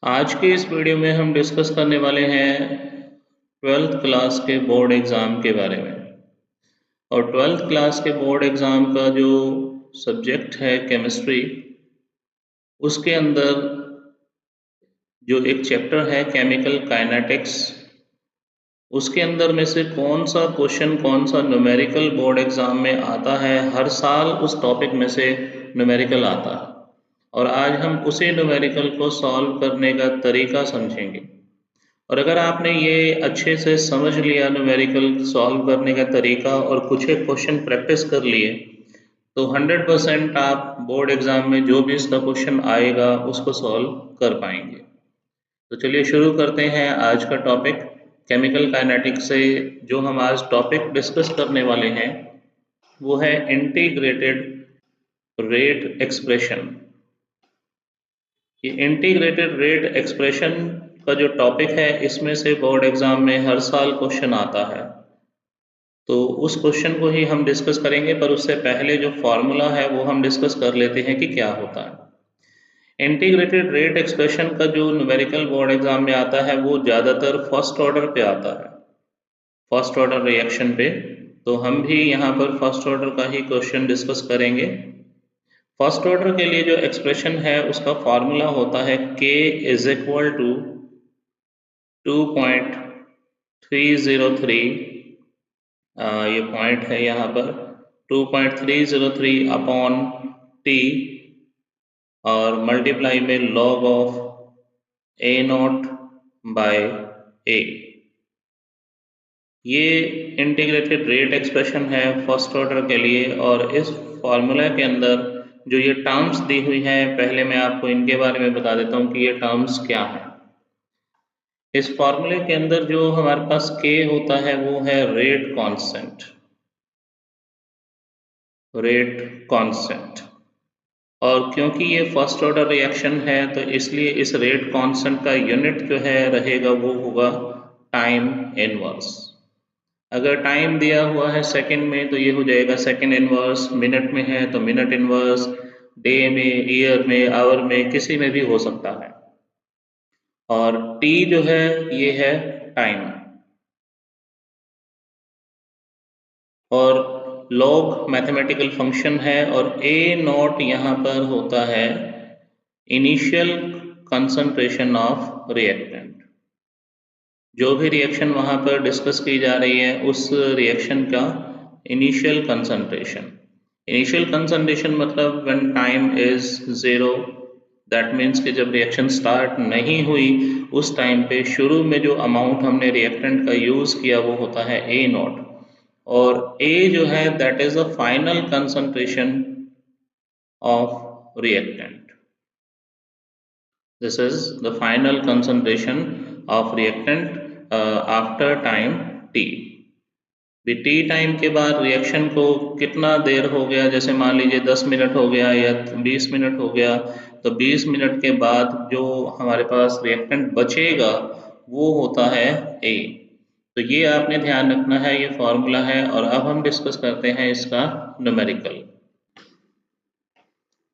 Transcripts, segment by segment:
आज के इस वीडियो में हम डिस्कस करने वाले हैं ट्वेल्थ क्लास के बोर्ड एग्ज़ाम के बारे में। और ट्वेल्थ क्लास के बोर्ड एग्ज़ाम का जो सब्जेक्ट है केमिस्ट्री, उसके अंदर जो एक चैप्टर है केमिकल काइनेटिक्स, उसके अंदर में से कौन सा क्वेश्चन कौन सा न्यूमेरिकल बोर्ड एग्ज़ाम में आता है। हर साल उस टॉपिक में से न्यूमेरिकल आता है और आज हम उसी न्यूमेरिकल को सॉल्व करने का तरीका समझेंगे। और अगर आपने ये अच्छे से समझ लिया न्यूमेरिकल सॉल्व करने का तरीका और कुछ एक क्वेश्चन प्रैक्टिस कर लिए, तो 100% आप बोर्ड एग्जाम में जो भी इसका क्वेश्चन आएगा उसको सॉल्व कर पाएंगे। तो चलिए शुरू करते हैं आज का टॉपिक केमिकल काइनेटिक्स से। जो हम आज टॉपिक डिस्कस करने वाले हैं वो है इंटीग्रेटेड रेट एक्सप्रेशन। ये इंटीग्रेटेड रेट एक्सप्रेशन का जो टॉपिक है, इसमें से बोर्ड एग्जाम में हर साल क्वेश्चन आता है, तो उस क्वेश्चन को ही हम डिस्कस करेंगे। पर उससे पहले जो फॉर्मूला है वो हम डिस्कस कर लेते हैं कि क्या होता है। इंटीग्रेटेड रेट एक्सप्रेशन का जो न्यूमेरिकल बोर्ड एग्जाम में आता है वो ज़्यादातर फर्स्ट ऑर्डर पे आता है, फर्स्ट ऑर्डर रिएक्शन पे। तो हम भी यहाँ पर फर्स्ट ऑर्डर का ही क्वेश्चन डिस्कस करेंगे। फर्स्ट ऑर्डर के लिए जो एक्सप्रेशन है उसका फॉर्मूला होता है K इज इक्वल टू 2.303, ये पॉइंट है यहाँ पर 2.303 अपॉन T और मल्टीप्लाई में log of A0 by A। ये इंटीग्रेटेड रेट एक्सप्रेशन है फर्स्ट ऑर्डर के लिए। और इस फॉर्मूला के अंदर जो ये टर्म्स दी हुई हैं, पहले मैं आपको इनके बारे में बता देता हूँ कि ये टर्म्स क्या हैं। इस फॉर्मूले के अंदर जो हमारे पास K होता है वो है रेट कांस्टेंट, रेट कांस्टेंट। और क्योंकि ये फर्स्ट ऑर्डर रिएक्शन है तो इसलिए इस रेट कांस्टेंट का यूनिट जो है रहेगा वो होगा टाइम इनवर्स। अगर टाइम दिया हुआ है सेकंड में तो ये हो जाएगा सेकंड इनवर्स, मिनट में है तो मिनट इनवर्स, डे में, ईयर में, आवर में, किसी में भी हो सकता है। और t जो है ये है टाइम। और log मैथमेटिकल फंक्शन है और A0 यहाँ पर होता है इनिशियल कंसंट्रेशन ऑफ रिएक्टेंट। जो भी रिएक्शन वहाँ पर डिस्कस की जा रही है उस रिएक्शन का इनिशियल कंसंट्रेशन। इनिशियल कंसंट्रेशन मतलब when time is 0, that means कि जब रिएक्शन स्टार्ट नहीं हुई उस टाइम पे शुरू में जो अमाउंट हमने रिएक्टेंट का यूज़ किया वो होता है A0। और A जो है that is the final concentration of reactant. This is the final concentration of reactant after time t। भी t टाइम के बाद रिएक्शन को कितना देर हो गया, जैसे मान लीजिए 10 मिनट हो गया या 20 मिनट हो गया, तो 20 मिनट के बाद जो हमारे पास रिएक्टेंट बचेगा वो होता है A। तो ये आपने ध्यान रखना है, ये फॉर्मूला है। और अब हम डिस्कस करते हैं इसका न्यूमेरिकल।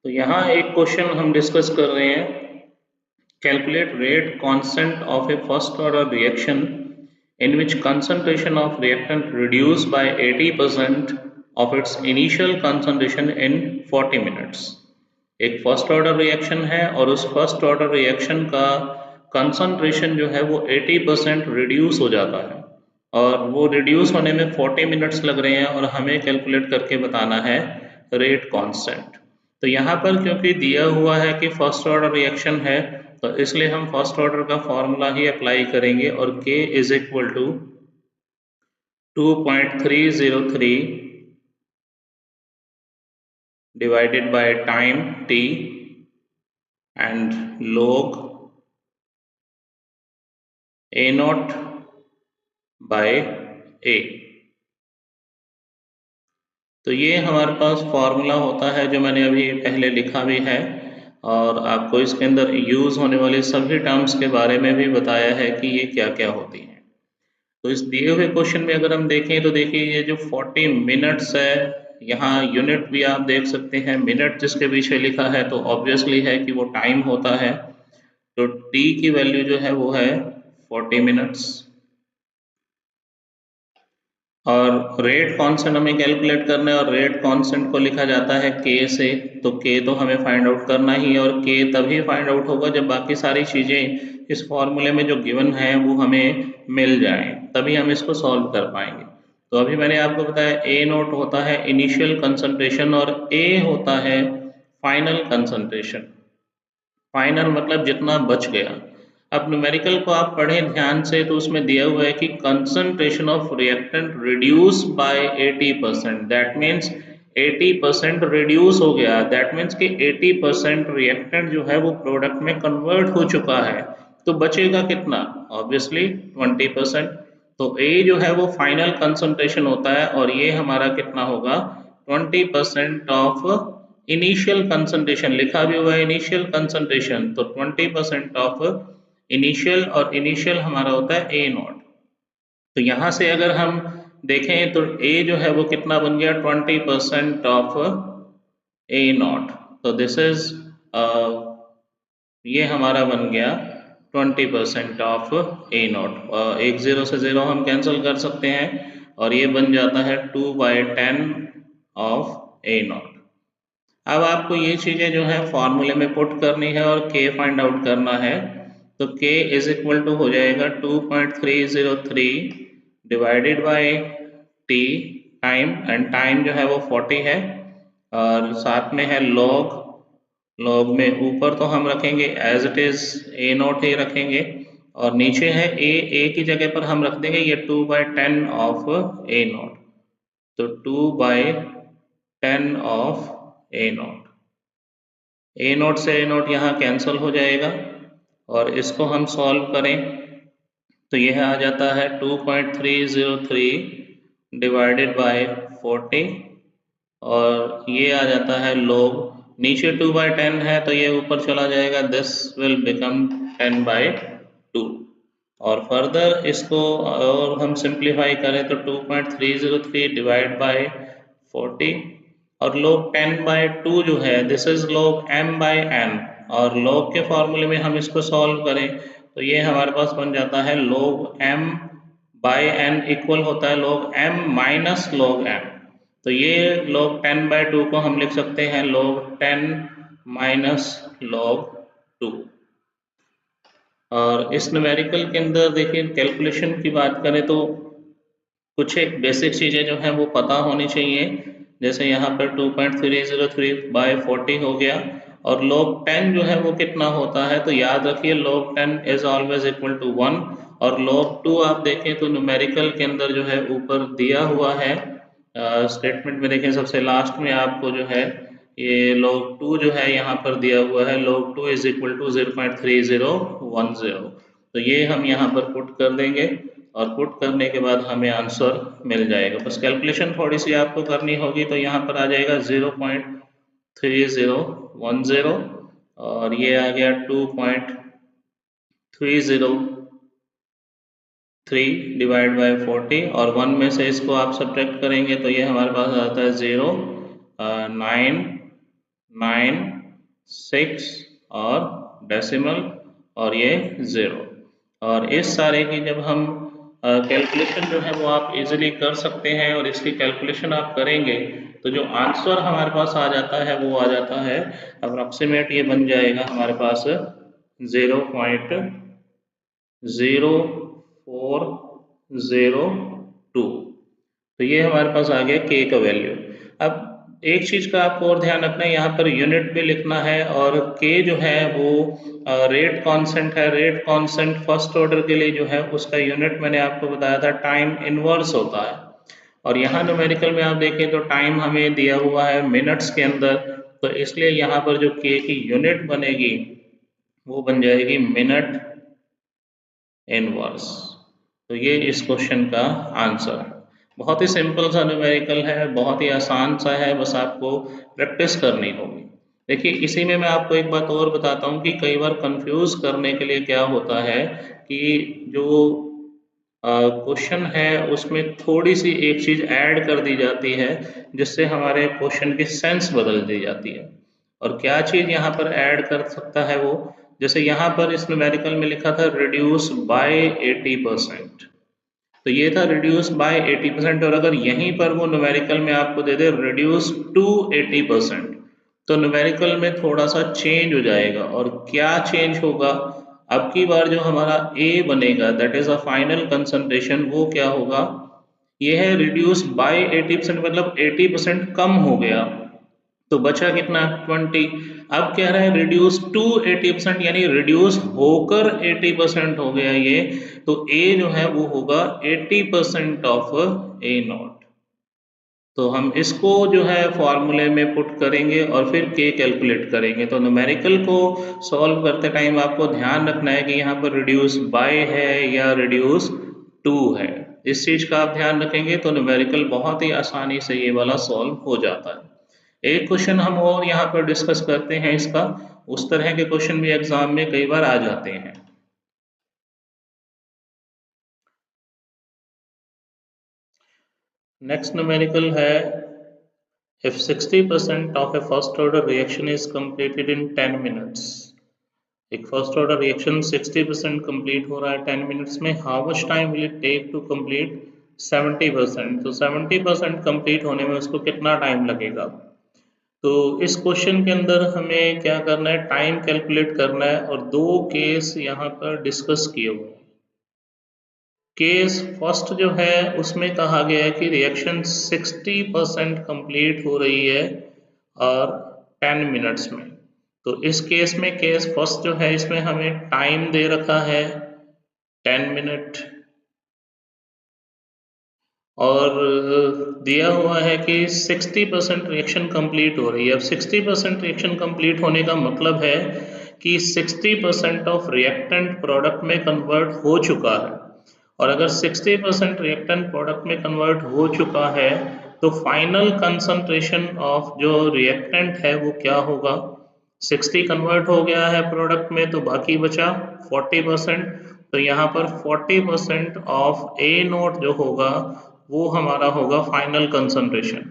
तो यहाँ एक क्वेश्चन हम डिस्कस कर रहे हैं, calculate rate constant of A first order reaction in which concentration of reactant reduced by 80% of its initial concentration in 40 minutes। एक फर्स्ट ऑर्डर रिएक्शन है और उस फर्स्ट ऑर्डर रिएक्शन का कंसंट्रेशन जो है वो 80% रिड्यूस हो जाता है और वो रिड्यूस होने में 40 मिनट्स लग रहे हैं और हमें कैलकुलेट करके बताना है रेट कांस्टेंट। तो यहाँ पर क्योंकि दिया हुआ है कि फर्स्ट ऑर्डर रिएक्शन है तो इसलिए हम फर्स्ट ऑर्डर का फॉर्मूला ही अप्लाई करेंगे और K is equal to 2.303 divided by time t and log A0 by A। तो ये हमारे पास फॉर्मूला होता है जो मैंने अभी पहले लिखा भी है और आपको इसके अंदर यूज़ होने वाले सभी टर्म्स के बारे में भी बताया है कि ये क्या क्या होती हैं। तो इस दिए हुए क्वेश्चन में अगर हम देखें तो देखिए ये जो 40 मिनट्स है, यहाँ यूनिट भी आप देख सकते हैं, मिनट जिसके पीछे लिखा है तो ऑब्वियसली है कि वो टाइम होता है। तो t की वैल्यू जो है वो है 40 मिनट्स। और रेट कांस्टेंट हमें कैलकुलेट करना है और रेट कांस्टेंट को लिखा जाता है k से, तो k तो हमें फाइंड आउट करना ही है और k तभी फाइंड आउट होगा जब बाकी सारी चीज़ें इस फॉर्मूले में जो गिवन है वो हमें मिल जाए, तभी हम इसको सॉल्व कर पाएंगे। तो अभी मैंने आपको बताया A नोट होता है इनिशियल कंसंट्रेशन और A होता है फाइनल कंसंट्रेशन। फाइनल मतलब जितना बच गया। अब न्यूमेरिकल को आप पढ़ें ध्यान से तो उसमें दिया हुआ है कि concentration of reactant reduce by 80%, that means 80% reduce हो गया, दैट मीन्स कि 80% रिएक्टेंट जो है वो प्रोडक्ट में कन्वर्ट हो चुका है, तो बचेगा कितना, ऑब्वियसली 20%। तो A जो है वो फाइनल कंसंट्रेशन होता है और ये हमारा कितना होगा 20% ऑफ इनिशियल कंसंट्रेशन, लिखा भी हुआ है इनिशियल कंसंट्रेशन, तो 20% ऑफ इनिशियल, और इनिशियल हमारा होता है ए नॉट। तो यहाँ से अगर हम देखें तो ए जो है वो कितना बन गया 20% ऑफ ए नॉट, तो दिस इज ये हमारा बन गया 20% ऑफ ए नॉट। एक ज़ीरो से ज़ीरो हम कैंसिल कर सकते हैं और ये बन जाता है 2/10 ऑफ ए नॉट। अब आपको ये चीज़ें जो है फॉर्मूले में पुट करनी है और k फाइंड आउट करना है, तो k इज इक्वल टू हो जाएगा 2.303 divided bye t time, and time जो है वो 40 है, और साथ में है log, log में ऊपर तो हम रखेंगे as it is a note ही रखेंगे और नीचे है a की जगह पर हम रख देंगे ये 2/10 ऑफ a नोट, तो 2/10 of a note. A naught से ए नोट यहाँ कैंसिल हो जाएगा और इसको हम सॉल्व करें तो यह आ जाता है 2.303 डिवाइडेड बाय 40 और ये आ जाता है log, नीचे 2/10 है तो ये ऊपर चला जाएगा, दिस विल बिकम 10/2। और फर्दर इसको और हम सिंप्लीफाई करें तो 2.303 डिवाइड बाय 40 और log 10/2 जो है दिस इज log m/n, और log के फॉर्मूले में हम इसको सॉल्व करें तो ये हमारे पास बन जाता है log m/n इक्वल होता है log m minus log m, तो ये log 10/2 को हम लिख सकते हैं log 10 माइनस log 2। और इस न्यूमेरिकल के अंदर देखिए कैलकुलेशन की बात करें तो कुछ एक बेसिक चीज़ें जो हैं वो पता होनी चाहिए, जैसे यहाँ पर 2.303/40 हो गया और log 10 जो है वो कितना होता है, तो याद रखिए log 10 is always equal to 1, और log 2 आप देखें तो न्यूमेरिकल के अंदर जो है ऊपर दिया हुआ है स्टेटमेंट में, देखें सबसे लास्ट में आपको जो है ये log 2 जो है यहाँ पर दिया हुआ है log 2 इज इक्वल टू 0.3010, तो ये हम यहाँ पर पुट कर देंगे और पुट करने के बाद हमें आंसर मिल जाएगा। बस कैलकुलेशन थोड़ी सी आपको करनी होगी, तो यहाँ पर आ जाएगा 0.3010 और ये आ गया 2.303 डिवाइड बाय 40 और 1 में से इसको आप सब्ट्रैक्ट करेंगे तो ये हमारे पास आता है 0.996 और डेसिमल और ये 0, और इस सारे की जब हम कैलकुलेशन जो है वो आप इजीली कर सकते हैं और इसकी कैलकुलेशन आप करेंगे तो जो आंसर हमारे पास आ जाता है वो आ जाता है अप्रॉक्सीमेट, ये बन जाएगा हमारे पास 0.0402, तो ये हमारे पास आ गया k का वैल्यू। अब एक चीज़ का आपको और ध्यान रखना है, यहाँ पर यूनिट भी लिखना है और k जो है वो रेट कांस्टेंट है, रेट कांस्टेंट फर्स्ट ऑर्डर के लिए जो है उसका यूनिट मैंने आपको बताया था टाइम इनवर्स होता है, और यहाँ न्यूमेरिकल में आप देखें तो टाइम हमें दिया हुआ है मिनट्स के अंदर, तो इसलिए यहाँ पर जो k की यूनिट बनेगी वो बन जाएगी मिनट इनवर्स। तो ये इस क्वेश्चन का आंसर है। बहुत ही सिंपल सा न्यूमेरिकल है, बहुत ही आसान सा है, बस आपको प्रैक्टिस करनी होगी। देखिए इसी में मैं आपको एक बात और बताता हूँ कि कई बार कंफ्यूज करने के लिए क्या होता है कि जो क्वेश्चन है उसमें थोड़ी सी एक चीज़ ऐड कर दी जाती है जिससे हमारे क्वेश्चन की सेंस बदल दी जाती है, और क्या चीज़ यहाँ पर ऐड कर सकता है वो, जैसे यहाँ पर इस न्यूमेरिकल में लिखा था रिड्यूस बाय 80%, तो ये था रिड्यूस बाय 80%, और अगर यहीं पर वो न्यूमेरिकल में आपको दे दे रिड्यूस टू 80%, तो न्यूमेरिकल में थोड़ा सा चेंज हो जाएगा। और क्या चेंज होगा, अब की बार जो हमारा A बनेगा that is a final concentration, वो क्या होगा, ये है रिड्यूस बाय 80%, मतलब 80% कम हो गया, तो बचा कितना 20। अब कह रहा है रिड्यूस टू 80%, यानी रिड्यूस होकर 80% हो गया ये, तो A जो है वो होगा 80% ऑफ A0। तो हम इसको जो है फॉर्मूले में पुट करेंगे और फिर K कैलकुलेट करेंगे। तो न्यूमेरिकल को सॉल्व करते टाइम आपको ध्यान रखना है कि यहाँ पर रिड्यूस बाय है या रिड्यूस टू है, इस चीज का आप ध्यान रखेंगे तो न्यूमेरिकल बहुत ही आसानी से ये वाला सॉल्व हो जाता है। एक क्वेश्चन हम और यहाँ पर डिस्कस करते हैं इसका, उस तरह के क्वेश्चन भी एग्जाम में कई बार आ जाते हैं। नेक्स्ट न्यूमेरिकल है if 60% of a first order reaction is completed in 10 minutes, एक फर्स्ट ऑर्डर रिएक्शन 60% कंप्लीट हो रहा है 10 मिनट्स में, how much time will it take to complete 70%, तो 70% कंप्लीट होने में उसको कितना टाइम लगेगा। तो इस क्वेश्चन के अंदर हमें क्या करना है, टाइम कैलकुलेट करना है, और दो केस यहाँ पर डिस्कस किए हुए हैं। केस फर्स्ट जो है उसमें कहा गया है कि रिएक्शन 60% कंप्लीट हो रही है और 10 मिनट्स में। तो इस केस में केस फर्स्ट जो है इसमें हमें टाइम दे रखा है 10 मिनट, और दिया हुआ है कि 60% रिएक्शन कंप्लीट हो रही है। अब 60% रिएक्शन कंप्लीट होने का मतलब है कि 60% ऑफ रिएक्टेंट प्रोडक्ट में कन्वर्ट हो चुका है, और अगर 60% रिएक्टेंट प्रोडक्ट में कन्वर्ट हो चुका है तो फाइनल कंसंट्रेशन ऑफ जो रिएक्टेंट है वो क्या होगा, 60 कन्वर्ट हो गया है प्रोडक्ट में तो बाकी बचा 40%, तो यहाँ पर 40% ऑफ ए नोट जो होगा वो हमारा होगा फाइनल कंसंट्रेशन।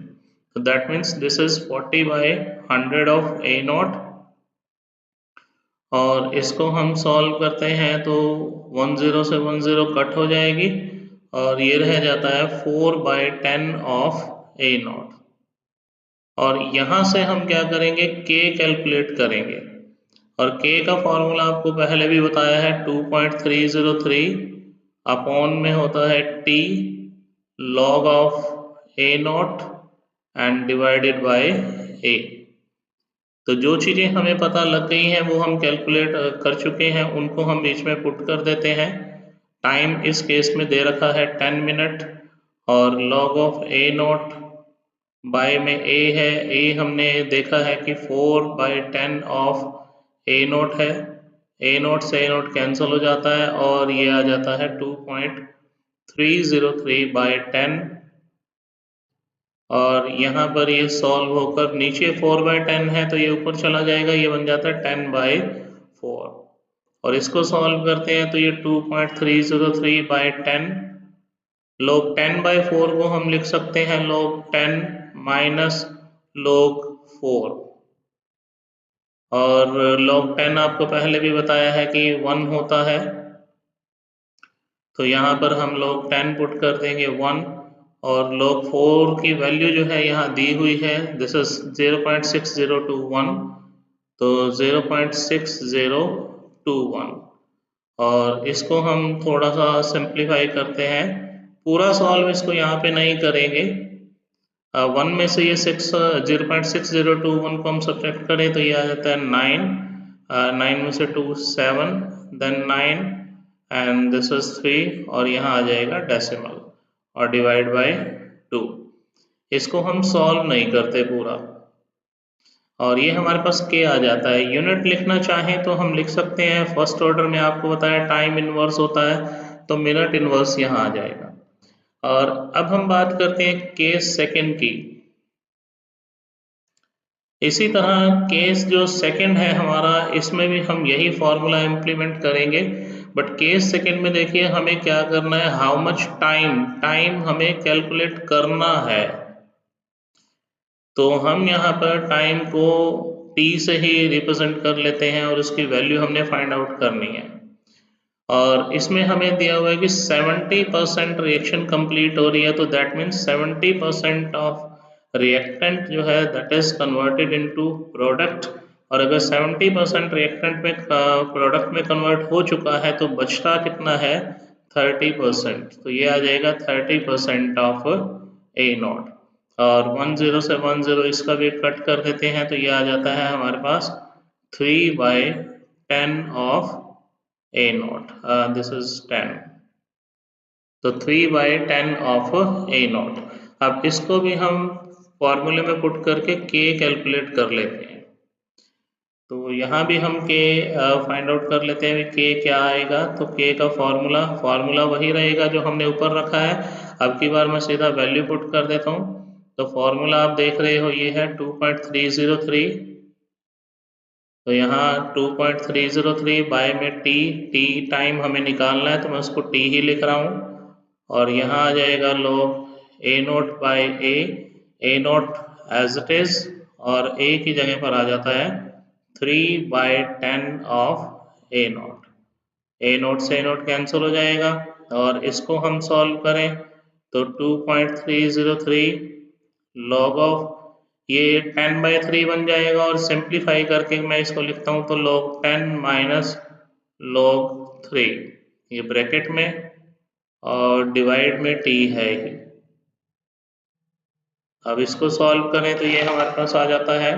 तो that means this is 40/100 of A note, और इसको हम सॉल्व करते हैं तो 10 से 10 कट हो जाएगी, और ये रह जाता है 4/10 ऑफ ए नॉट। और यहाँ से हम क्या करेंगे, K कैलकुलेट करेंगे, और K का फॉर्मूला आपको पहले भी बताया है 2.303 अपॉन में होता है T log of A not and divided by A। तो जो चीज़ें हमें पता लग गई हैं वो हम कैलकुलेट कर चुके हैं, उनको हम बीच में पुट कर देते हैं। टाइम इस केस में दे रखा है 10 मिनट, और log of A naught by में A है, A हमने देखा है कि 4/10 ऑफ ए नॉट है, ए नॉट से ए नॉट कैंसिल हो जाता है और ये आ जाता है 2.303/10, और यहाँ पर ये सॉल्व होकर नीचे 4/10 है तो ये ऊपर चला जाएगा, ये बन जाता है 10/4, और इसको सॉल्व करते हैं तो ये 2.303/10 log 10/4 को हम लिख सकते हैं log 10 माइनस log 4, और log 10 आपको पहले भी बताया है कि 1 होता है, तो यहाँ पर हम log 10 पुट कर देंगे 1, और log 4 की वैल्यू जो है यहाँ दी हुई है, दिस इज 0.6021, तो 0.6021, और इसको हम थोड़ा सा सिंप्लीफाई करते हैं, पूरा सॉल्व इसको यहाँ पे नहीं करेंगे। 1 में से ये 0.6021 को हम सब्ट्रैक्ट करें तो ये आ जाता है 9, 9 में से 2 7, देन 9 एंड दिस इज 3, और यहाँ आ जाएगा डेसिमल और डिवाइड बाय 2। इसको हम सॉल्व नहीं करते पूरा, और ये हमारे पास K आ जाता है। यूनिट लिखना चाहें तो हम लिख सकते हैं, फर्स्ट ऑर्डर में आपको बताया टाइम इनवर्स होता है तो मिनट इनवर्स यहाँ आ जाएगा। और अब हम बात करते हैं केस सेकंड की। इसी तरह केस जो सेकंड है हमारा, इसमें भी हम यही फॉर्मूला इम्प्लीमेंट करेंगे, बट केस सेकंड में देखिए हमें क्या करना है, हाउ मच टाइम हमें कैलकुलेट करना है। तो हम यहाँ पर टाइम को t से ही रिप्रेजेंट कर लेते हैं और उसकी वैल्यू हमने फाइंड आउट करनी है। और इसमें हमें दिया हुआ है कि 70% रिएक्शन कंप्लीट हो रही है, तो दैट मीन्स 70% ऑफ रिएक्टेंट जो है that is converted into product. और अगर 70% रिएक्टेंट में प्रोडक्ट में कन्वर्ट हो चुका है तो बचता कितना है 30%, तो ये आ जाएगा 30% ऑफ ए नॉट। और 10 से 10 इसका भी कट कर देते हैं तो ये आ जाता है हमारे पास 3/10 of A naught. This is 10. तो 3/10 ऑफ A naught। अब इसको भी हम फॉर्मूले में पुट करके K कैलकुलेट कर लेते हैं। तो यहाँ भी हम K फाइंड आउट कर लेते हैं K क्या आएगा। तो K का फॉर्मूला वही रहेगा जो हमने ऊपर रखा है। अब की बार मैं सीधा वैल्यू पुट कर देता हूँ। तो फॉर्मूला आप देख रहे हो ये है 2.303। तो यहाँ 2.303 बाय में टी टाइम हमें निकालना है तो मैं उसको टी ही लिख रहा हूँ। और यहाँ आ जाएगा log A naught by A naught as it is, और ए की जगह पर आ जाता है 3/10 of A naught. A naught से ए नोट कैंसिल हो जाएगा और इसको हम सॉल्व करें तो 2.303 log ऑफ ये 10/3 बन जाएगा और सिंप्लीफाई करके मैं इसको लिखता हूँ तो log 10 माइनस log 3, ये ब्रैकेट में और डिवाइड में t है ही। अब इसको सॉल्व करें तो ये हमारे पास आ जाता है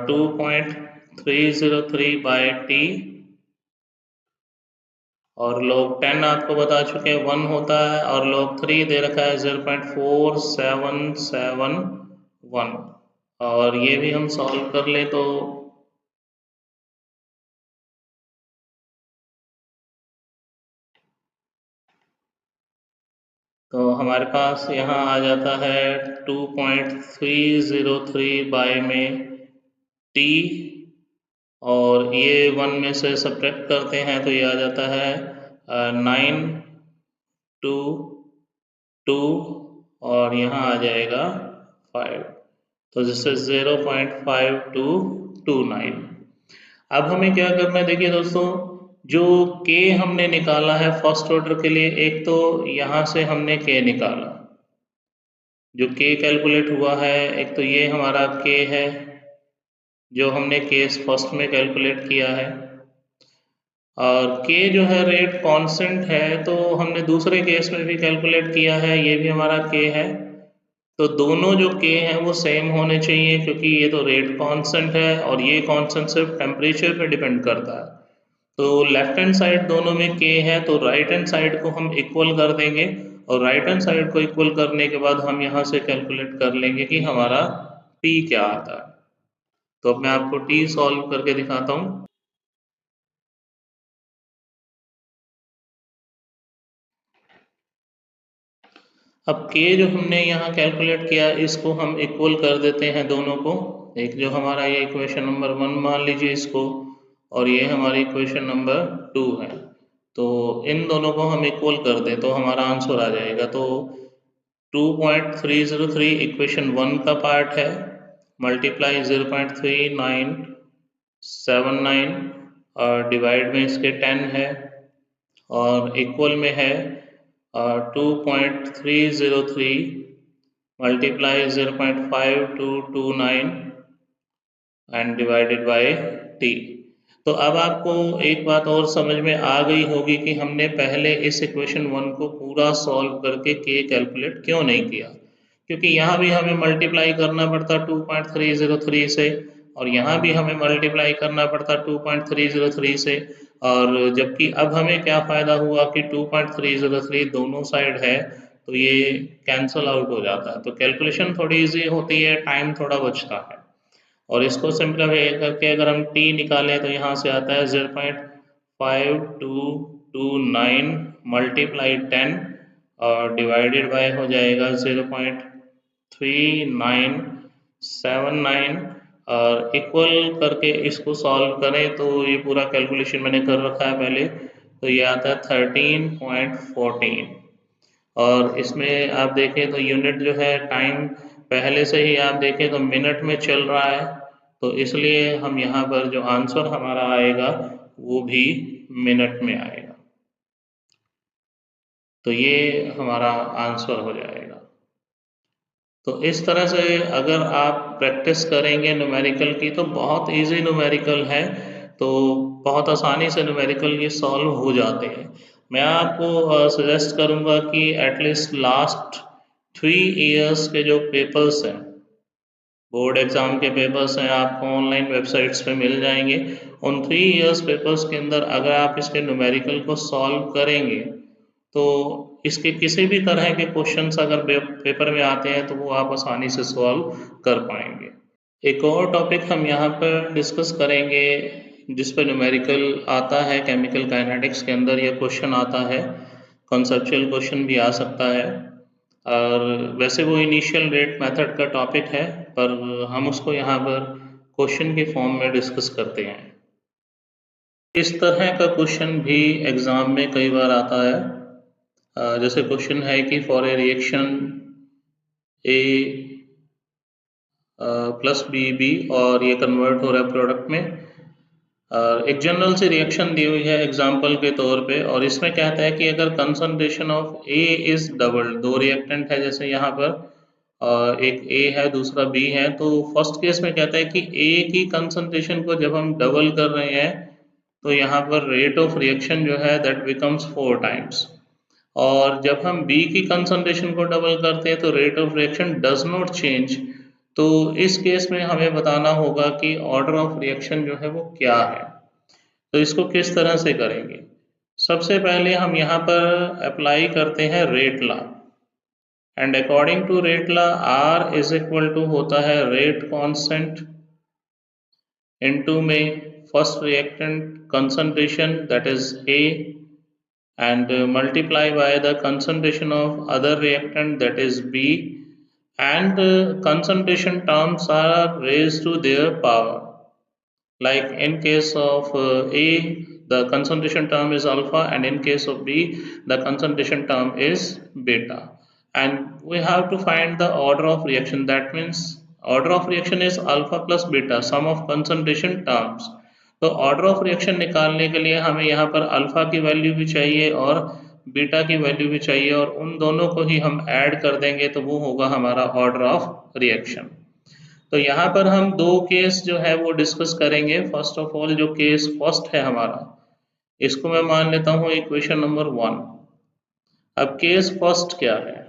2.303 बाय टी, और log 10 आपको बता चुके हैं 1 होता है, और log 3 दे रखा है 0.4771, और ये भी हम सॉल्व कर ले तो हमारे पास यहाँ आ जाता है 2.303 बाय में t, और ये 1 में से सब्ट्रैक्ट करते हैं तो ये आ जाता है 922, और यहाँ आ जाएगा 5, तो जिससे 0.5229। अब हमें क्या करना है, देखिए दोस्तों, जो k हमने निकाला है फर्स्ट ऑर्डर के लिए, एक तो यहाँ से हमने k निकाला, जो k कैलकुलेट हुआ है, एक तो ये हमारा k है जो हमने केस फर्स्ट में कैलकुलेट किया है, और k जो है रेट कांस्टेंट है तो हमने दूसरे केस में भी कैलकुलेट किया है, ये भी हमारा k है। तो दोनों जो k हैं वो सेम होने चाहिए क्योंकि ये तो रेट कांस्टेंट है और ये कांस्टेंट सिर्फ टेम्परेचर पे डिपेंड करता है। तो लेफ्ट हैंड साइड दोनों में k है तो राइट हैंड साइड को हम इक्वल कर देंगे, और राइट हैंड साइड को इक्वल करने के बाद हम यहाँ से कैलकुलेट कर लेंगे कि हमारा t क्या आता है। तो अब मैं आपको t सॉल्व करके दिखाता हूँ। अब k जो हमने यहाँ कैलकुलेट किया इसको हम इक्वल कर देते हैं दोनों को। एक जो हमारा ये इक्वेशन नंबर 1 मान लीजिए इसको, और ये हमारी इक्वेशन नंबर 2 है, तो इन दोनों को हम इक्वल कर दें तो हमारा आंसर आ जाएगा। तो 2.303 इक्वेशन 1 का पार्ट है, मल्टीप्लाई 0.3979 और डिवाइड में इसके 10 है, और इक्वल में है 2.303 multiply 0.5229 and divided by t। तो अब आपको एक बात और समझ में आ गई होगी कि हमने पहले इस इक्वेशन 1 को पूरा सॉल्व करके k कैलकुलेट क्यों नहीं किया, क्योंकि यहाँ भी हमें मल्टीप्लाई करना पड़ता 2.303 से, और यहाँ भी हमें मल्टीप्लाई करना पड़ता 2.303 से, और जबकि अब हमें क्या फ़ायदा हुआ कि 2.303 दोनों साइड है तो ये कैंसल आउट हो जाता है, तो कैलकुलेशन थोड़ी इजी होती है, टाइम थोड़ा बचता है। और इसको सिंप्लीफाई करके अगर हम t निकालें तो यहाँ से आता है 0.5229 मल्टीप्लाई 10 और डिवाइडेड बाय हो जाएगा 0.3979, और इक्वल करके इसको सॉल्व करें तो ये पूरा कैलकुलेशन मैंने कर रखा है पहले, तो ये आता है 13.14। और इसमें आप देखें तो यूनिट जो है टाइम पहले से ही आप देखें तो मिनट में चल रहा है, तो इसलिए हम यहाँ पर जो आंसर हमारा आएगा वो भी मिनट में आएगा। तो ये हमारा आंसर हो जाएगा। तो इस तरह से अगर आप प्रैक्टिस करेंगे न्यूमेरिकल की तो बहुत इजी न्यूमेरिकल है, तो बहुत आसानी से न्यूमेरिकल ये सॉल्व हो जाते हैं। मैं आपको सजेस्ट करूँगा कि एटलीस्ट लास्ट 3 इयर्स के जो पेपर्स हैं, बोर्ड एग्ज़ाम के पेपर्स हैं, आपको ऑनलाइन वेबसाइट्स पे मिल जाएंगे। उन 3 इयर्स पेपर्स के अंदर अगर आप इसके न्यूमेरिकल को सॉल्व करेंगे तो इसके किसी भी तरह के क्वेश्चंस अगर पेपर में आते हैं तो वो आप आसानी से सॉल्व कर पाएंगे। एक और टॉपिक हम यहाँ पर डिस्कस करेंगे जिस पर न्यूमेरिकल आता है, केमिकल काइनेटिक्स के अंदर यह क्वेश्चन आता है, कॉन्सेप्चुअल क्वेश्चन भी आ सकता है, और वैसे वो इनिशियल रेट मेथड का टॉपिक है, पर हम उसको यहाँ पर क्वेश्चन के फॉर्म में डिस्कस करते हैं। इस तरह का क्वेश्चन भी एग्ज़ाम में कई बार आता है, जैसे क्वेश्चन है कि for a reaction A plus B और ये कन्वर्ट हो रहा है प्रोडक्ट में, एक जनरल सी रिएक्शन दी हुई है एग्जांपल के तौर पे, और इसमें कहता है कि अगर concentration of A is double, दो रिएक्टेंट है जैसे यहाँ पर, एक ए है दूसरा बी है, तो फर्स्ट केस में कहता है कि ए की कंसंट्रेशन को जब हम डबल कर रहे हैं तो यहाँ पर रेट ऑफ रिएक्शन जो है दैट बिकम्स 4 टाइम्स, और जब हम बी की कंसंट्रेशन को डबल करते हैं तो rate of reaction does not change. तो इस केस में हमें बताना होगा कि ऑर्डर ऑफ रिएक्शन जो है वो क्या है। तो इसको किस तरह से करेंगे? सबसे पहले हम यहाँ पर अप्लाई करते हैं rate law, and according to rate law R is equal to होता है रेट कांस्टेंट इनटू में first reactant concentration that is A, and multiply by the concentration of other reactant that is B, and concentration terms are raised to their power. Like in case of A, the concentration term is alpha, and in case of B, the concentration term is beta. And we have to find the order of reaction. That means order of reaction is alpha plus beta, sum of concentration terms. तो order of reaction निकालने के लिए हमें यहाँ पर alpha की value भी चाहिए और बीटा की वैल्यू भी चाहिए, और उन दोनों को ही हम ऐड कर देंगे तो वो होगा हमारा ऑर्डर ऑफ रिएक्शन। तो यहाँ पर हम दो केस जो है वो डिस्कस करेंगे। फर्स्ट ऑफ ऑल जो केस फर्स्ट है हमारा, इसको मैं मान लेता हूँ इक्वेशन नंबर 1। अब केस फर्स्ट क्या है?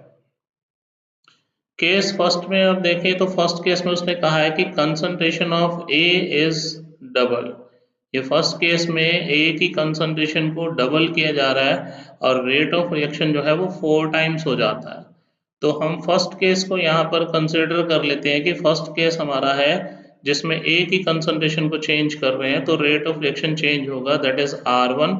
केस फर्स्ट में अब देखें तो फर्स्ट केस में उसने कहा है कि concentration of A is double. ये फर्स्ट केस में ए की कंसंट्रेशन को डबल किया जा रहा है और रेट ऑफ रिएक्शन जो है वो 4 टाइम्स हो जाता है। तो हम फर्स्ट केस को यहाँ पर कंसिडर कर लेते हैं कि फर्स्ट केस हमारा है जिसमें ए की कंसंट्रेशन को चेंज कर रहे हैं, तो रेट ऑफ रिएक्शन चेंज होगा, that is R1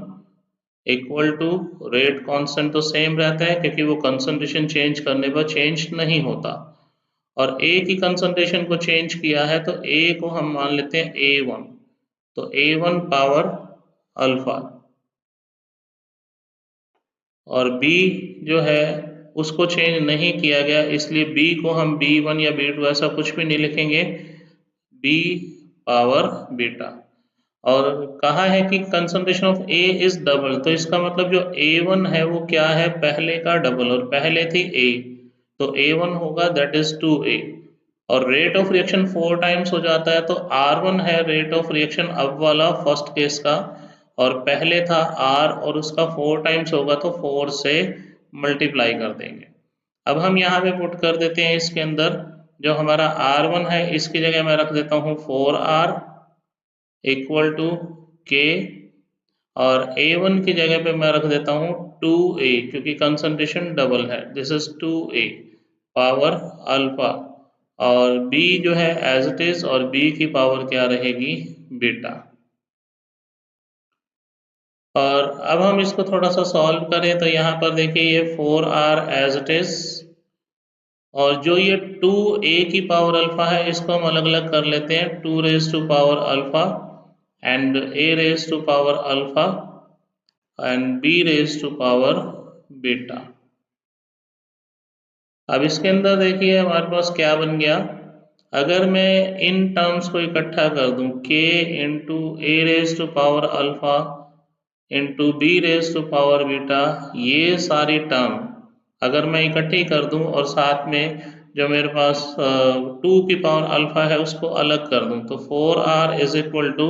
equal to rate constant तो सेम रहता है क्योंकि वो कंसंट्रेशन चेंज करने पर चेंज नहीं होता, और ए की कंसंट्रेशन को चेंज किया है तो ए को हम मान लेते हैं A1, तो A1 पावर अल्फा, और B जो है उसको चेंज नहीं किया गया, इसलिए B को हम B1 या B2 ऐसा कुछ भी नहीं लिखेंगे, B पावर बीटा। और कहा है कि concentration of A is double, तो इसका मतलब जो A1 है वो क्या है, पहले का डबल, और पहले थी A, तो A1 होगा दैट इज 2A, और रेट ऑफ रिएक्शन 4 टाइम्स हो जाता है, तो R1 है रेट ऑफ रिएक्शन अब वाला फर्स्ट केस का, और पहले था R और उसका 4 टाइम्स होगा तो 4 से मल्टीप्लाई कर देंगे। अब हम यहाँ पे पुट कर देते हैं इसके अंदर जो हमारा R1 है इसकी जगह मैं रख देता हूँ 4R इक्वल टू K, और A1 की जगह पे मैं रख देता हूँ 2A क्योंकि कंसंट्रेशन डबल है, this is 2A power alpha, और B जो है एज इट इज, और B की पावर क्या रहेगी, बीटा। और अब हम इसको थोड़ा सा सॉल्व करें तो यहाँ पर देखिए ये 4R एज इट इज, और जो ये 2A की पावर अल्फा है इसको हम अलग अलग कर लेते हैं, 2 raise to power alpha and A raise to power alpha and B raise to power beta. अब इसके अंदर देखिए हमारे पास क्या बन गया, अगर मैं इन टर्म्स को इकट्ठा कर दूं k into A raise to power alpha into B raise to power beta, ये सारी टर्म अगर मैं इकट्ठी कर दूं और साथ में जो मेरे पास 2 की पावर अल्फा है उसको अलग कर दूं, तो 4r is equal to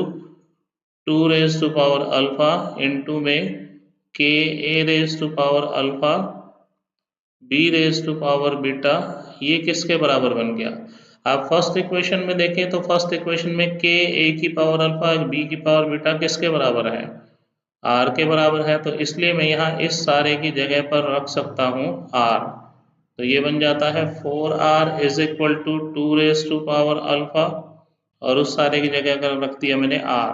2 raise to power alpha into में k A raise to power alpha b raise to power beta, ये किसके बराबर बन गया। आप फर्स्ट इक्वेशन में देखें तो फर्स्ट इक्वेशन में k a की पावर अल्फा b की पावर बीटा किसके बराबर है, r के बराबर है, तो इसलिए मैं यहाँ इस सारे की जगह पर रख सकता हूँ r, तो ये बन जाता है 4r is equal to 2 raise to power alpha और उस सारे की जगह अगर रख दिया मैंने r,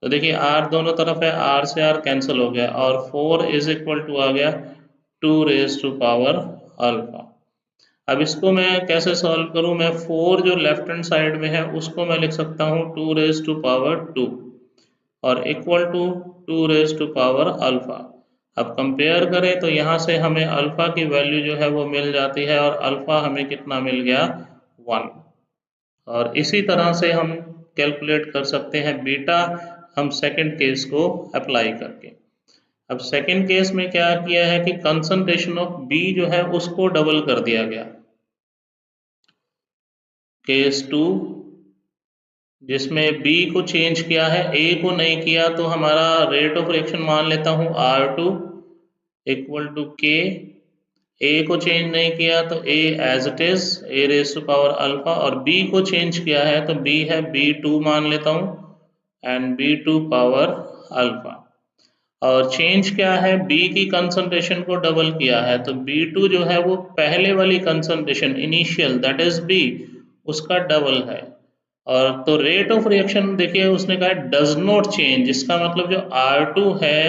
तो देखिए r दोनों तरफ है, r से r कैंसिल हो गया और 4 इज इक्वल टू आ गया 2 रेज टू पावर अल्फा। अब इसको मैं कैसे सॉल्व करूं, मैं 4 जो लेफ्ट हैंड साइड में है उसको मैं लिख सकता हूं 2 रेज टू पावर 2 और equal to 2 raise to power alpha. अब कंपेयर करें तो यहाँ से हमें अल्फा की वैल्यू जो है वो मिल जाती है और अल्फा हमें कितना मिल गया 1, और इसी तरह से हम कैलकुलेट कर सकते हैं बीटा, हम सेकंड केस को अप्लाई करके। अब सेकंड केस में क्या किया है कि कंसंट्रेशन ऑफ बी जो है उसको डबल कर दिया गया, केस 2 जिसमें बी को चेंज किया है, ए को नहीं किया, तो हमारा रेट ऑफ रिएक्शन मान लेता हूँ R2 इक्वल टू के, ए को चेंज नहीं किया तो A as it is A raise to power alpha, और बी को चेंज किया है तो बी है B2 मान लेता हूँ एंड B2 पावर अल्फा, और चेंज क्या है बी की कंसंट्रेशन को डबल किया है, तो B2 जो है वो पहले वाली concentration initial that is B उसका डबल है, और तो रेट ऑफ रिएक्शन देखिए उसने कहा डज नॉट चेंज, इसका मतलब जो R2 है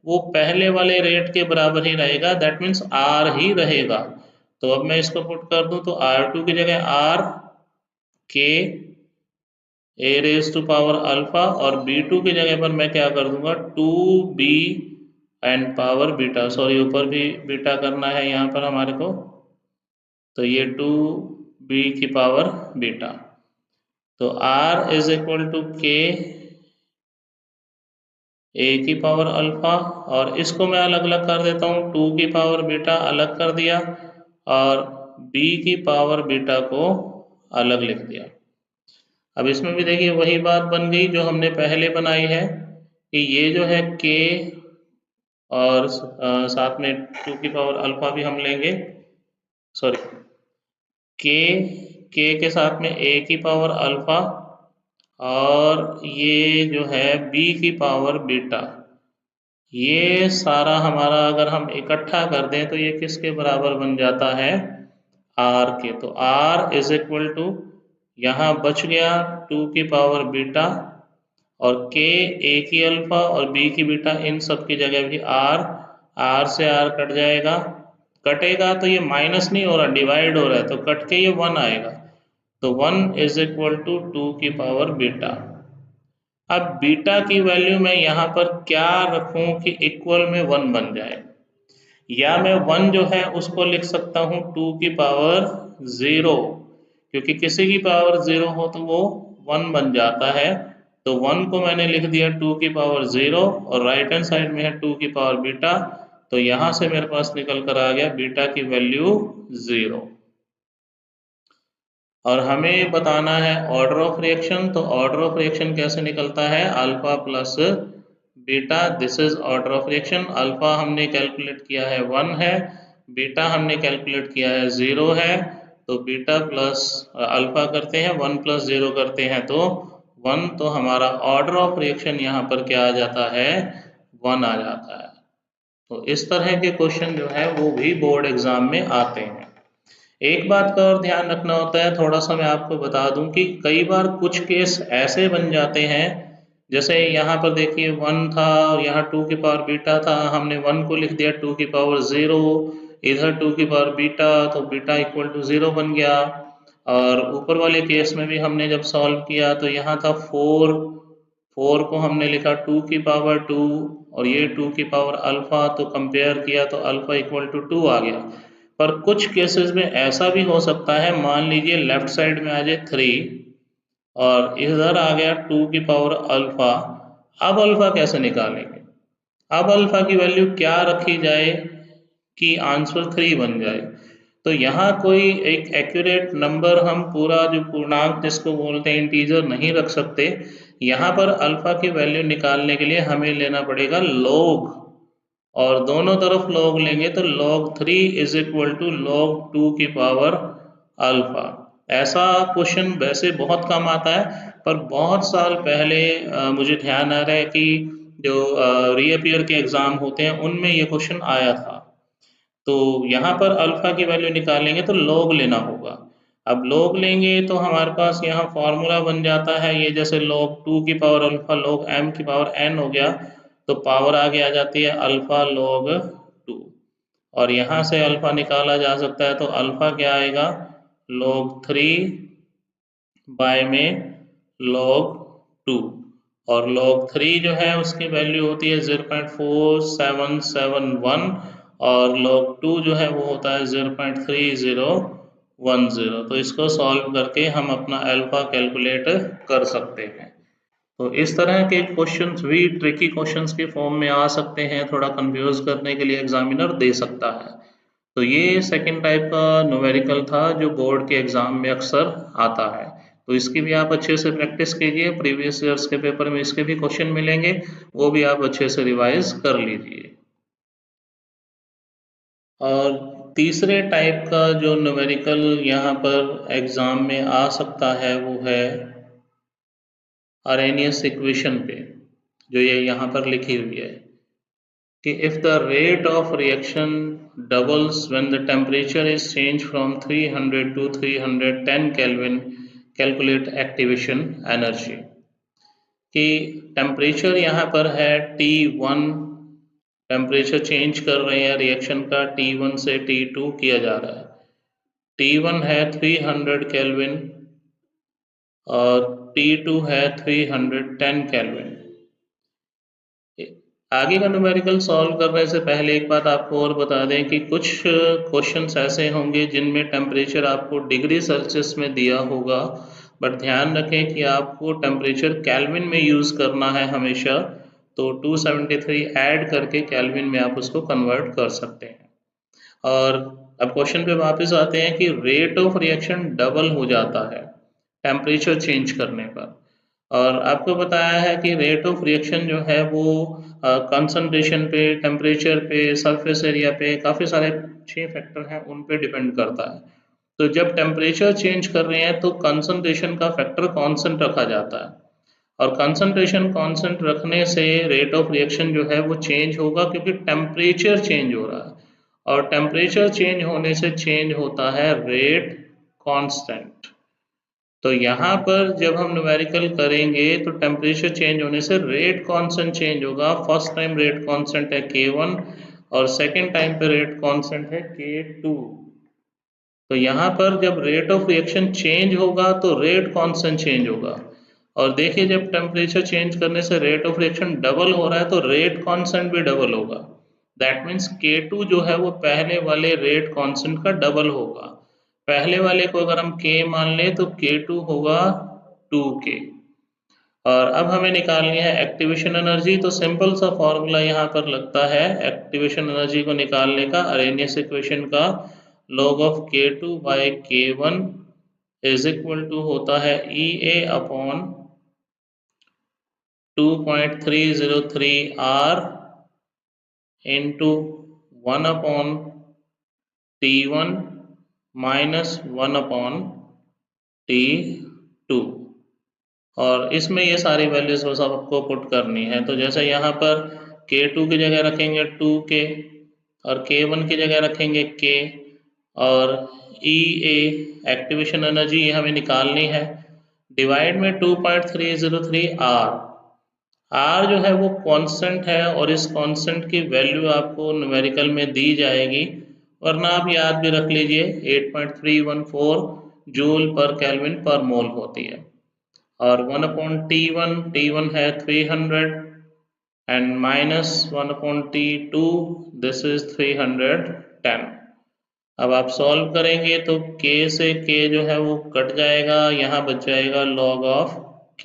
वो पहले वाले रेट के बराबर ही रहेगा, दैट मीन्स R ही रहेगा। तो अब मैं इसको पुट कर दूं तो R2 की जगह R के ए रेज टू पावर अल्फा और B2 की जगह पर मैं क्या कर दूंगा 2b and power beta, sorry ऊपर भी बीटा करना है यहाँ पर हमारे को, तो ये 2b की पावर बीटा, तो R इज इक्वल टू के ए की पावर अल्फा, और इसको मैं अलग अलग कर देता हूँ, 2 की पावर बीटा अलग कर दिया और b की पावर बीटा को अलग लिख दिया। अब इसमें भी देखिए वही बात बन गई जो हमने पहले बनाई है कि ये जो है k और साथ में 2 की पावर अल्फा भी हम लेंगे, सॉरी k के साथ में a की पावर अल्फा और ये जो है b की पावर बीटा, ये सारा हमारा अगर हम इकट्ठा कर दें तो ये किसके बराबर बन जाता है r के, तो r इज इक्वल टू यहाँ बच गया 2 की पावर बीटा और k a की अल्फा और b की बीटा, इन सब की जगह भी r से r कट जाएगा, कटेगा तो ये माइनस नहीं हो रहा डिवाइड हो रहा है, तो कट के ये 1 आएगा, तो 1 इज इक्वल टू 2 की पावर बीटा। अब बीटा की वैल्यू मैं यहाँ पर क्या रखूं कि इक्वल में 1 बन जाए, या मैं 1 जो है उसको लिख सकता हूँ 2 की पावर 0, क्योंकि किसी की पावर 0 हो तो वो 1 बन जाता है, तो 1 को मैंने लिख दिया 2 की पावर 0 और राइट हैंड साइड में है 2 की पावर बीटा, तो यहाँ से मेरे पास निकल कर आ गया बीटा की वैल्यू 0। और हमें बताना है ऑर्डर ऑफ रिएक्शन, तो ऑर्डर ऑफ रिएक्शन कैसे निकलता है alpha plus beta, this is order of reaction. Alpha हमने कैलकुलेट किया है 1 है, बीटा हमने कैलकुलेट किया है 0 है, तो बीटा प्लस अल्फा करते हैं 1 प्लस 0 करते हैं तो 1, तो हमारा ऑर्डर ऑफ रिएक्शन यहाँ पर क्या आ जाता है 1 आ जाता है। तो इस तरह के क्वेश्चन जो है वो भी बोर्ड एग्जाम में आते हैं। एक बात का और ध्यान रखना होता है, थोड़ा सा मैं आपको बता दूं कि कई बार कुछ केस ऐसे बन जाते हैं, जैसे यहाँ पर देखिए 1 था और यहाँ 2 की पावर बीटा था, हमने 1 को लिख दिया 2 की पावर 0, इधर 2 की पावर बीटा, तो बीटा इक्वल टू 0 बन गया, और ऊपर वाले केस में भी हमने जब सॉल्व किया तो यहाँ था 4 को हमने लिखा 2 की पावर 2 और ये 2 की पावर अल्फा, तो कंपेयर किया तो अल्फा इक्वल टू 2 आ गया। पर कुछ केसेस में ऐसा भी हो सकता है, मान लीजिए लेफ्ट साइड में आ जाए 3 और इधर आ गया 2 की पावर अल्फा। अब अल्फा कैसे निकालेंगे? अब अल्फा की वैल्यू क्या रखी जाए कि आंसर 3 बन जाए? तो यहाँ कोई एक एक्यूरेट नंबर, हम पूरा जो पूर्णांक जिसको बोलते हैं इंटीजर नहीं रख सकते। यहाँ पर अल्फा की वैल्यू निकालने के लिए हमें लेना पड़ेगा log, और दोनों तरफ log लेंगे तो log 3 is equal to log 2 की पावर अल्फा। ऐसा क्वेश्चन वैसे बहुत कम आता है, पर बहुत साल पहले मुझे ध्यान आ रहा है कि जो रीअपियर के एग्जाम होते हैं उनमें ये क्वेश्चन आया था। तो यहाँ पर अल्फा की वैल्यू निकालेंगे तो log लेना होगा। अब log लेंगे तो हमारे पास यहाँ फॉर्मूला बन जाता है, ये जैसे log 2 की पावर अल्फा log m की पावर n हो गया, तो पावर आगे आ जाती है अल्फा log 2, और यहाँ से अल्फा निकाला जा सकता है तो अल्फा क्या आएगा, log 3 बाय में log 2, और log 3 जो है उसकी वैल्यू होती है 0.4771, और log 2 जो है वो होता है 0.3010। तो इसको सॉल्व करके हम अपना अल्फा कैलकुलेट कर सकते हैं। तो इस तरह के क्वेश्चंस भी ट्रिकी क्वेश्चंस के फॉर्म में आ सकते हैं, थोड़ा कंफ्यूज करने के लिए एग्जामिनर दे सकता है। तो ये सेकंड टाइप का न्यूमेरिकल था जो बोर्ड के एग्जाम में अक्सर आता है। तो इसकी भी आप अच्छे से प्रैक्टिस कीजिए, प्रीवियस ईयर्स के पेपर में इसके भी क्वेश्चन मिलेंगे, वो भी आप अच्छे से रिवाइज कर लीजिए। और तीसरे टाइप का जो न्यूमेरिकल यहाँ पर एग्जाम में आ सकता है वो है अरेनियस इक्वेशन पे, जो ये यहाँ पर लिखी हुई है कि if the rate of reaction doubles when the temperature is changed from 300 to 310 Kelvin, calculate activation energy। कि टेम्परेचर यहाँ पर है T1, टेम्परेचर चेंज कर रहे हैं रिएक्शन का, T1 से T2 किया जा रहा है। T1 है 300 केल्विन और T2 है 310 केल्विन। आगे का न्यूमेरिकल सॉल्व करने से पहले एक बात आपको और बता दें कि कुछ क्वेश्चंस ऐसे होंगे जिनमें टेम्परेचर आपको डिग्री सेल्सियस में दिया होगा, बट ध्यान रखें कि आपको टेम्परेचर केल्विन में यूज़ करना है हमेशा। तो 273 ऐड करके केल्विन में आप उसको कन्वर्ट कर सकते हैं। और अब क्वेश्चन पे वापस आते हैं कि रेट ऑफ रिएक्शन डबल हो जाता है टेम्परेचर चेंज करने पर, और आपको बताया है कि रेट ऑफ रिएक्शन जो है वो कंसंट्रेशन पे, टेम्परेचर पे, सरफेस एरिया पे, काफ़ी सारे 6 फैक्टर हैं उन पे डिपेंड करता है। तो जब टेम्परेचर चेंज कर रहे हैं तो कंसंट्रेशन का फैक्टर कांस्टेंट रखा जाता है, और कंसंट्रेशन कांस्टेंट रखने से रेट ऑफ रिएक्शन जो है वो चेंज होगा, क्योंकि टेम्परेचर चेंज हो रहा है, और टेम्परेचर चेंज होने से चेंज होता है रेट कांस्टेंट। तो यहाँ पर जब हम न्यूमेरिकल करेंगे तो टेम्परेचर चेंज होने से रेट कांस्टेंट चेंज होगा। फर्स्ट टाइम रेट कांस्टेंट है K1 और सेकेंड टाइम पे रेट कांस्टेंट है K2। तो यहाँ पर जब रेट ऑफ रिएक्शन चेंज होगा तो रेट कांस्टेंट चेंज होगा, और देखिए जब टेम्परेचर चेंज करने से रेट ऑफ रिएक्शन डबल हो रहा है तो रेट कांस्टेंट भी डबल होगा। दैट मीन्स K2 जो है वो पहले वाले रेट कांस्टेंट का डबल होगा। पहले वाले को अगर हम K मान लें तो K2 होगा 2K। और अब हमें निकालनी है एक्टिवेशन एनर्जी। तो सिंपल सा फॉर्मूला यहाँ पर लगता है एक्टिवेशन एनर्जी को निकालने का, अरेनियस इक्वेशन का, log of K2 by K1 is equal to होता है EA upon 2.303 R into 1 upon T1 minus 1 upon T2, और इसमें ये सारी वैल्यूज बस आपको पुट करनी है। तो जैसे यहाँ पर K2 की जगह रखेंगे 2K और K1 की जगह रखेंगे K, और EA एक्टिवेशन एनर्जी ये हमें निकालनी है, डिवाइड में 2.303 R जो है वो कांस्टेंट है, और इस कांस्टेंट की वैल्यू आपको न्यूमेरिकल में दी जाएगी, वरना आप याद भी रख लीजिए 8.314 जूल पर केल्विन पर मोल होती है। और 1 अपॉन T1 है 300 and minus 1 upon T2 this is 310। अब आप सॉल्व करेंगे तो k से k जो है वो कट जाएगा, यहाँ बच जाएगा log ऑफ k।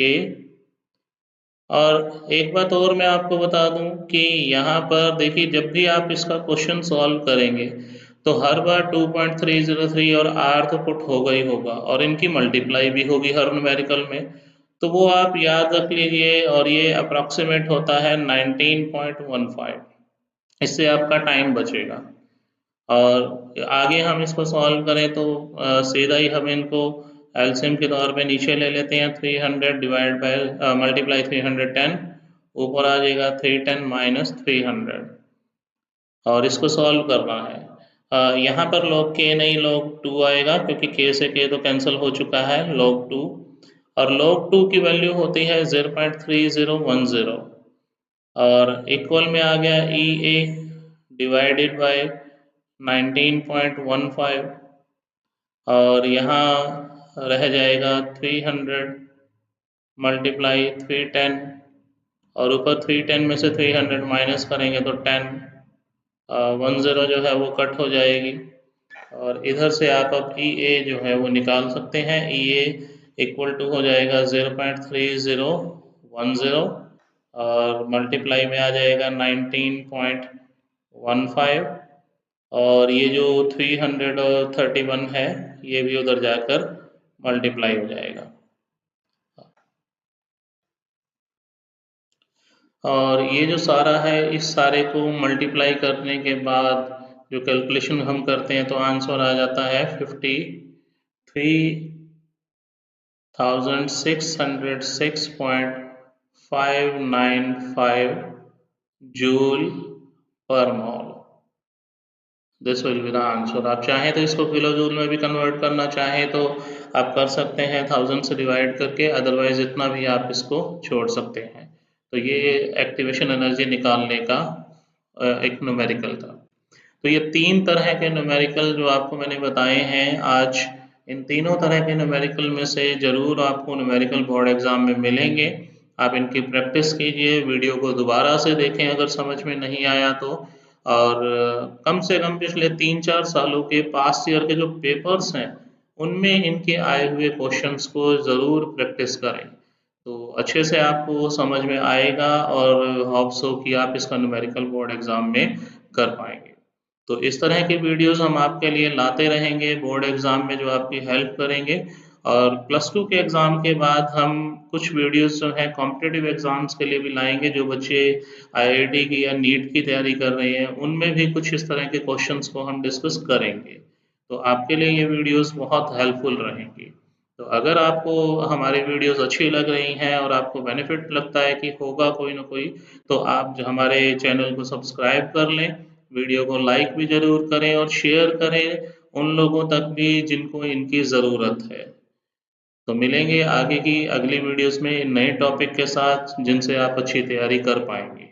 और एक बात और मैं आपको बता दूं कि यहाँ पर देखिए, जब भी आप इसका क्वेश्चन सॉल्व करेंगे तो हर बार 2.303 और r तो पुट होगा ही होगा, और इनकी मल्टीप्लाई भी होगी हर न्यूमेरिकल में। तो वो आप याद रख लीजिए, और ये अप्रॉक्सीमेट होता है 19.15। इससे आपका टाइम बचेगा। और आगे हम इसको सॉल्व करें तो सीधा ही हम इनको एलसीएम के तौर पे नीचे ले लेते हैं। 300 डिवाइड बाय मल्टीप्लाई 310, ऊपर आ जाएगा 310 माइनस 300, और इसको सॉल्व करना है। यहाँ पर log k नहीं log 2 आएगा, क्योंकि k से k तो कैंसिल हो चुका है, log 2। और log 2 की वैल्यू होती है 0.3010, और इक्वल में आ गया ई ए डिवाइडेड बाय 19.15, और यहाँ रह जाएगा 300 मल्टीप्लाई 310, और ऊपर 310 में से 300 माइनस करेंगे तो 10, 10 जो है वो कट हो जाएगी। और इधर से आप अब ई ए जो है वो निकाल सकते हैं। ई ए इक्वल टू हो जाएगा 0.3010, और मल्टीप्लाई में आ जाएगा 19.15, और ये जो 331 है ये भी उधर जाकर मल्टीप्लाई हो जाएगा। और ये जो सारा है, इस सारे को मल्टीप्लाई करने के बाद जो कैलकुलेशन हम करते हैं तो आंसर आ जाता है 53,606.595 जूल पर मोल। This will be the answer. आप चाहें तो इसको किलो जूल में भी कन्वर्ट करना चाहें तो आप कर सकते हैं 1000 से डिवाइड करके, अदरवाइज इतना भी आप इसको छोड़ सकते हैं। तो ये एक्टिवेशन एनर्जी निकालने का एक न्यूमेरिकल था। तो ये 3 तरह के न्यूमेरिकल जो आपको मैंने बताए हैं आज, इन तीनों तरह के न्यूमेरिकल में से जरूर आपको न्यूमेरिकल बोर्ड एग्जाम में मिलेंगे। आप इनकी प्रैक्टिस कीजिए, वीडियो को दोबारा से देखें अगर समझ में नहीं आया तो, और कम से कम पिछले 3-4 सालों के पास्ट ईयर के जो पेपर्स हैं उनमें इनके आए हुए क्वेश्चंस को ज़रूर प्रैक्टिस करें, तो अच्छे से आपको समझ में आएगा, और होप्स हो कि आप इसका न्यूमेरिकल बोर्ड एग्जाम में कर पाएंगे। तो इस तरह की वीडियोस हम आपके लिए लाते रहेंगे बोर्ड एग्जाम में, जो आपकी हेल्प करेंगे। और +2 के एग्ज़ाम के बाद हम कुछ वीडियोस जो हैं कॉम्पिटिटिव एग्ज़ाम्स के लिए भी लाएंगे। जो बच्चे आईआईटी की या नीट की तैयारी कर रहे हैं उनमें भी कुछ इस तरह के क्वेश्चंस को हम डिस्कस करेंगे। तो आपके लिए ये वीडियोस बहुत हेल्पफुल रहेंगी। तो अगर आपको हमारी वीडियोस अच्छी लग रही हैं और आपको बेनिफिट लगता है कि होगा कोई ना कोई, तो आप जो हमारे चैनल को सब्सक्राइब कर लें, वीडियो को लाइक भी ज़रूर करें और शेयर करें उन लोगों तक भी जिनको इनकी ज़रूरत है। तो मिलेंगे आगे की अगली वीडियोस में नए टॉपिक के साथ, जिनसे आप अच्छी तैयारी कर पाएंगे।